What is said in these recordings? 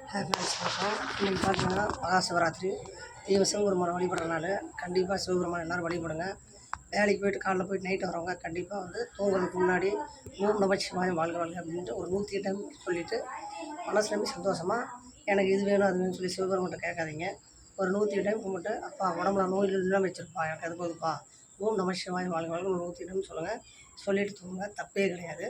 Friends வணக்கம். இன்றைக்கி பார்த்தீங்கன்னா மகா சிவராத்திரி. தெய்வ சிவபெருமானை வழிபடுறதுனால கண்டிப்பாக சிவபெருமானை எல்லோரும் வழிபடுங்க. வேலைக்கு போய்ட்டு காலைல போய்ட்டு நைட்டு வரவங்க கண்டிப்பாக வந்து தூங்குறதுக்கு முன்னாடி ஓம் நமச்சிவாயம் வாழ்க வாழ்க அப்படின்ட்டு ஒரு 108 டைம் சொல்லிவிட்டு மனசுலேருந்து சந்தோஷமாக எனக்கு இது வேணும் அது வேணும்னு சொல்லி சிவபெருமான்கிட்ட கேட்காதீங்க. ஒரு 108 டைம் கும்பிட்டு, அப்பா உடம்புல நோய் இல்லாமல் வச்சுருப்பா, எனக்கு அது போதுப்பா, ஓம் நமச்சிவாயம் வாழ்க வாழ்க ஒரு 108 டைம் சொல்லுங்கள். சொல்லிவிட்டு தூங்க தப்பே கிடையாது.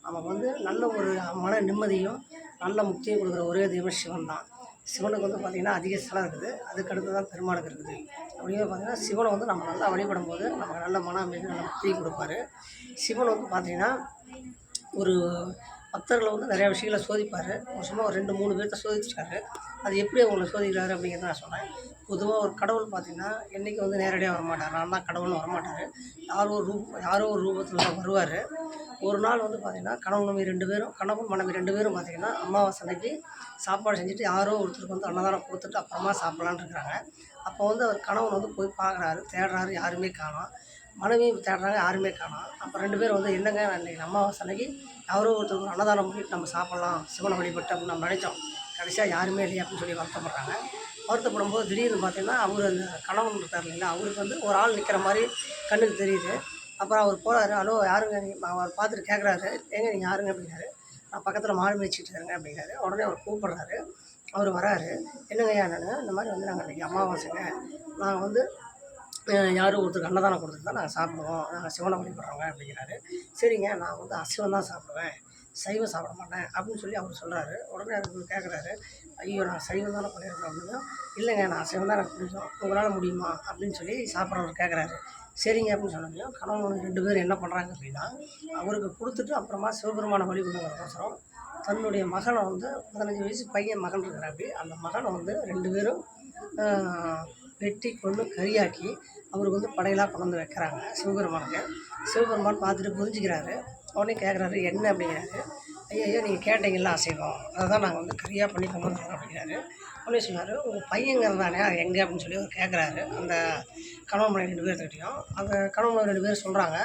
நமக்கு வந்து நல்ல ஒரு மன நிம்மதியும் நல்ல முக்தியும் கொடுக்குற ஒரே தெய்வம் சிவன் தான். சிவனுக்கு வந்து பார்த்திங்கன்னா அதிக ஸ்தலம் இருக்குது, அதுக்கடுத்து தான் பெருமாளுக்கு இருக்குது. அப்படியே பார்த்திங்கன்னா சிவனை வந்து நம்ம நல்லா வழிபடும் போது நமக்கு நல்ல மன அமைதி நல்ல முக்தியும் கொடுப்பாரு. சிவன் வந்து பார்த்திங்கன்னா ஒரு பக்தர்களை வந்து நிறையா விஷயங்களை சோதிப்பார். சும்மா ஒரு 2-3 பேர்த்த சோதிச்சிருக்காரு. அது எப்படி அவங்கள சோதிக்கிறாரு அப்படிங்கிறத நான் சொன்னேன். பொதுவாக ஒரு கடவுள் பார்த்திங்கன்னா என்றைக்கும் வந்து நேரடியாக வரமாட்டார். நான் தான் கடவுள்னு வரமாட்டார். யாரோ ஒரு ரூபத்தில் தான் வருவார். ஒரு நாள் வந்து பார்த்திங்கன்னா கணவன் மனைவி 2 பேரும் பார்த்திங்கன்னா அமாவாசை அன்னைக்கு சாப்பாடு செஞ்சுட்டு யாரோ ஒருத்தருக்கு வந்து அன்னதானம் கொடுத்துட்டு அப்புறமா சாப்பிட்லான்னு இருக்கிறாங்க. அப்போ வந்து அவர் கணவன் வந்து போய் பார்க்குறாரு, தேடுறாரு, யாருமே காணோம். மனைவியும் தேடுறாங்க, யாருமே காணோம். அப்போ 2 பேரும் வந்து என்னங்க அன்றைக்கி அமாவாசை அன்னைக்கு யாரோ ஒருத்தருக்கு அன்னதானம் பண்ணிட்டு நம்ம சாப்பிட்லாம் சிவனை வழிபட்டு அப்படின்னு நம்ம நினைச்சோம். கடைசியாக யாருமே இல்லையா அப்படின்னு சொல்லி வருத்தப்படுறாங்க. வருத்தப்படும்போது திடீர்னு பார்த்திங்கன்னா அவர் அந்த கணவன் இருக்கார் இல்லைங்களா, அவருக்கு வந்து ஒரு ஆள் நிற்கிற மாதிரி கண்ணுக்கு தெரியுது. அப்புறம் அவர் போகிறாரு, ஹலோ யாருங்க அவர் பார்த்துட்டு கேட்குறாரு, ஏங்க நீங்கள் யாருங்க அப்படிங்கிறாரு. நான் பக்கத்தில் மாடு மேய்ச்சிட்டு இருக்கேங்க அப்படிங்கிறாரு. உடனே அவர் கூப்பிட்றாரு. அவர் வராரு. என்னங்கய்யா என்னன்னு இந்த மாதிரி வந்து நாங்கள் இன்றைக்கி அமாவாசைங்க, நாங்கள் வந்து யாரும் ஒருத்தருக்கு அன்னதானம் கொடுத்துட்டு தான் நாங்கள் சாப்பிடுவோம், நாங்கள் சிவனை வழிபடுறோங்க அப்படிங்கிறாரு. சரிங்க, நான் வந்து அசைவம் தான் சாப்பிடுவேன், சைவம் சாப்பிட மாட்டேன் அப்படின்னு சொல்லி அவர் சொல்கிறாரு. உடனே அதுக்கு கேட்குறாரு, ஐயோ நான் சைவம் தானே பண்ணியிருக்கேன் அப்படின்னா, இல்லைங்க நான் அசைவம் தான் எனக்கு பிடிக்கும், உங்களால் முடியுமா அப்படின்னு சொல்லி சாப்பிட்றவர் கேட்குறாரு. சரிங்க அப்படின்னு சொன்னோம். கணவன் 2 பேரும் என்ன பண்ணுறாங்க அப்படின்னா, அவருக்கு கொடுத்துட்டு அப்புறமா சிவபெருமானை வழிபடுறதுக்கோசரம் தன்னுடைய மகனை வந்து 15 வயசு பையன் மகன் இருக்கிறாப்படி, அந்த மகனை வந்து 2 பேரும் வெட்டி கொண்டு கறியாக்கி அவருக்கு வந்து படையலாக கொண்டு வந்து வைக்கிறாங்க சிவபெருமானுக்கு. சிவபெருமான் பார்த்துட்டு புரிஞ்சுக்கிறாரு. உடனே கேட்குறாரு, என்ன அப்படிங்கிறாரு. ஐயா நீங்கள் கேட்டீங்களா அசைவம், அதை தான் நாங்கள் வந்து கறியாக பண்ணி கொண்டு வந்துடுறோம் அப்படிங்கிறாரு. உடனே சொன்னார், உங்கள் பையங்கிறது தானே அது எங்கே அப்படின்னு சொல்லி அவர் கேட்குறாரு. அந்த கணவன் மனைவி 2 பேர்த்துக்கிட்டையும் அந்த கணவன் மனைவி 2 பேர் சொல்கிறாங்க,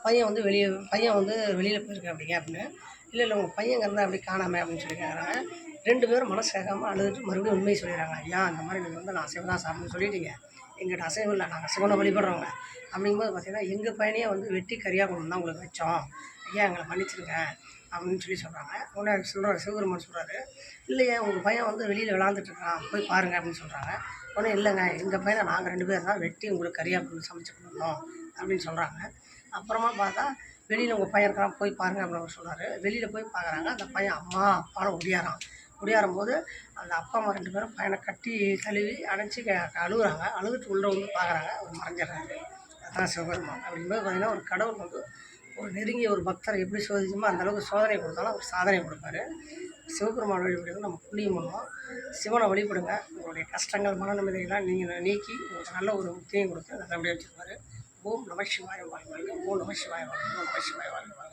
பையன் வந்து வெளியில் போயிருக்கேன் அப்படிங்க அப்படின்னு. இல்லை உங்கள் பையங்கிறதா அப்படி காணாமல் அப்படின்னு சொல்லி கேட்குறாங்க. 2 பேரும் மனசு கேட்காம அழுதுட்டு மறுபடியும் உண்மையை சொல்லிடுறாங்க. ஐயா இந்த மாதிரி நீங்கள் வந்து நான் அசைவம் தான் சாப்பிட்ணுன்னு சொல்லிட்டீங்க, எங்கிட்ட அசைவம் இல்லை, நாங்கள் சிவனை வழிபடுறோங்க அப்படிங்கும்போது பார்த்திங்கன்னா எங்கள் பையனையே வந்து வெட்டி கறியாக கொண்டு தான் உங்களுக்கு வச்சோம், ஐயா எங்களை மன்னிச்சிருங்க அப்படின்னு சொல்லி சொல்கிறாங்க. உடனே சொல்கிறார் சிவபெருமான் சொல்கிறாரு, இல்லையா உங்கள் பையன் வந்து வெளியில் விளாண்டுட்டுருக்கான், போய் பாருங்கள் அப்படின்னு சொல்கிறாங்க. உடனே இல்லைங்க எங்கள் பையனை நாங்கள் 2 பேர் தான் வெட்டி உங்களுக்கு கறியாக கொண்டு சமைச்சு கொடுக்கணும் அப்படின்னு சொல்கிறாங்க. அப்புறமா பார்த்தா வெளியில் உங்கள் பையன் இருக்கான், போய் பாருங்கள் அப்படின்னு சொல்கிறாரு. வெளியில் போய் பார்க்குறாங்க. அந்த பையன் அம்மா அப்பான்னு ஒடியாரும்போது அந்த அப்பா அம்மா 2 பேரும் பையனை கட்டி தழுவி அணைச்சி அழுகுறாங்க. அழுதுட்டு உள்ளே வந்து பார்க்குறாங்க, அவர் மறைஞ்சிடுறாரு. அதுதான் சிவபெருமான். அப்படிங்கும்போது பார்த்திங்கன்னா ஒரு கடவுள் வந்து ஒரு நெருங்கிய ஒரு பக்தரை எப்படி சோதிக்குமோ அந்தளவுக்கு சோதனை கொடுத்தாலும் அவர் சாதனை கொடுப்பாரு. சிவபெருமான் வழிபடுறது நம்ம புண்ணியம் பண்ணுவோம். சிவனை வழிபடுங்க. உங்களுடைய கஷ்டங்கள் மன நிம்மதியெல்லாம் நீங்கள் நீக்கி உங்களுக்கு நல்ல ஒரு முக்தியும் கொடுத்து நல்லபடியாக வச்சுருப்பாரு. ஓம் நமசிவாய வாழ்க வாழ்க. ஓம் நமசிவாய வாழ்க. ஓம் நமசிவாய வாழ்க வாழ்க.